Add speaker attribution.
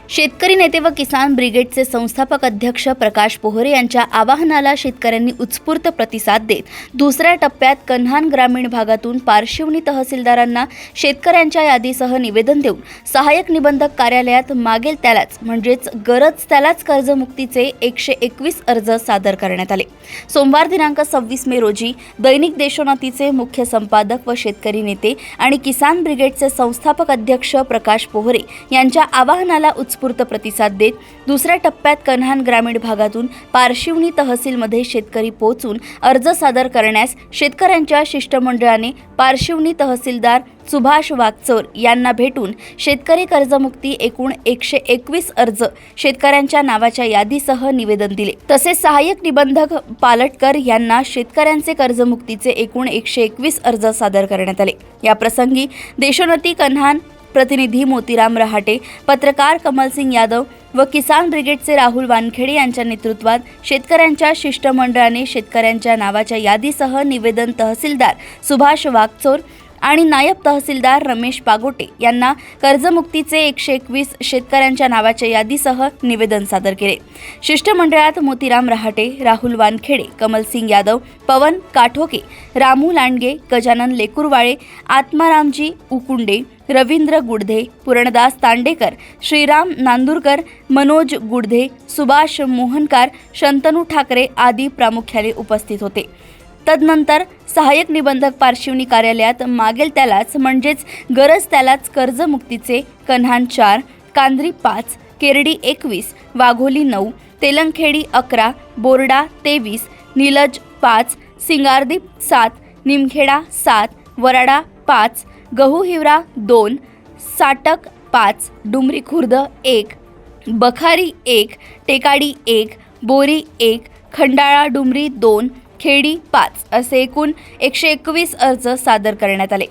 Speaker 1: शेतकरी नेते व किसान ब्रिगेडचे संस्थापक अध्यक्ष प्रकाश पोहरे यांच्या आवाहनाला शेतकऱ्यांनी उत्स्फूर्त प्रतिसाद देत दुसऱ्या टप्प्यात कन्हान ग्रामीण भागातून पारशिवनी तहसीलदारांना शेतकऱ्यांच्या यादीसह निवेदन देऊन सहाय्यक निबंधक कार्यालयात मागेल त्यालाच म्हणजेच गरज त्यालाच कर्जमुक्तीचे 121 अर्ज सादर करण्यात आले। सोमवार दिनांक 26 मे रोजी दैनिक देशोन्नतीचे मुख्य संपादक व शेतकरी नेते आणि किसान ब्रिगेडचे संस्थापक अध्यक्ष प्रकाश पोहरे यांच्या आवाहनाला उत्स्फूर्त प्रतिसाद देत दुसऱ्या टप्प्यात कन्हान ग्रामीण भागातून पारशिवनी तहसीलमध्ये शेतकरी पोहोचून अर्ज सादर करण्यास शेतकऱ्यांच्या शिष्टमंडळाने पारशिवनी तहसीलदार सुभाष वागचौर यांना भेटून शेतकरी कर्जमुक्ती एकूण 121 अर्ज शेतकऱ्यांच्या नावाच्या यादीसह निवेदन दिले। तसेच सहाय्यक निबंधक पालटकर यांना शेतकऱ्यांचे कर्जमुक्तीचे एकूण 121 अर्ज सादर करण्यात आले। या प्रसंगी देशोन्नती कन्हान प्रतिनिधी मोतीराम रहाटे, पत्रकार कमलसिंग यादव व किसान ब्रिगेडचे राहुल वानखेडे यांच्या नेतृत्वात शेतकऱ्यांच्या शिष्टमंडळाने शेतकऱ्यांच्या नावाच्या यादीसह निवेदन तहसीलदार सुभाष वागचौर आणि नायब तहसीलदार रमेश पागोटे यांना कर्जमुक्तीचे 121 शेतकऱ्यांच्या नावाच्या यादीसह निवेदन सादर केले। शिष्टमंडळात मोतीराम रहाटे, राहुल वानखेडे, कमलसिंग यादव, पवन काठोके, रामू लांडगे, गजानन लेकुरवाळे, आत्मारामजी उकुंडे, रवींद्र गुडधे, पूर्णदास तांडेकर, श्रीराम नांदुरकर, मनोज गुडधे, सुभाष मोहनकार, शंतनू ठाकरे आदी प्रामुख्याने उपस्थित होते। तदनंतर सहाय्यक निबंधक पारशिवनी कार्यालयात मागेल त्यालाच म्हणजेच गरज त्यालाच कर्जमुक्तीचे कन्हान 4, कांद्री 5, केरडी 21, वाघोली 9, तेलंगखेडी 11, बोर्डा 23, नीलज 5, सिंगारदीप 7, निमखेडा 7, वराडा 5, गहू हिवरा 2, साटक 5, डुमरी खुर्द 1, बखारी 1, टेकाडी 1, बोरी 1, खंडाळा डुमरी 2, खेडी 5 असे एकूण 121 अर्ज सादर करण्यात आले।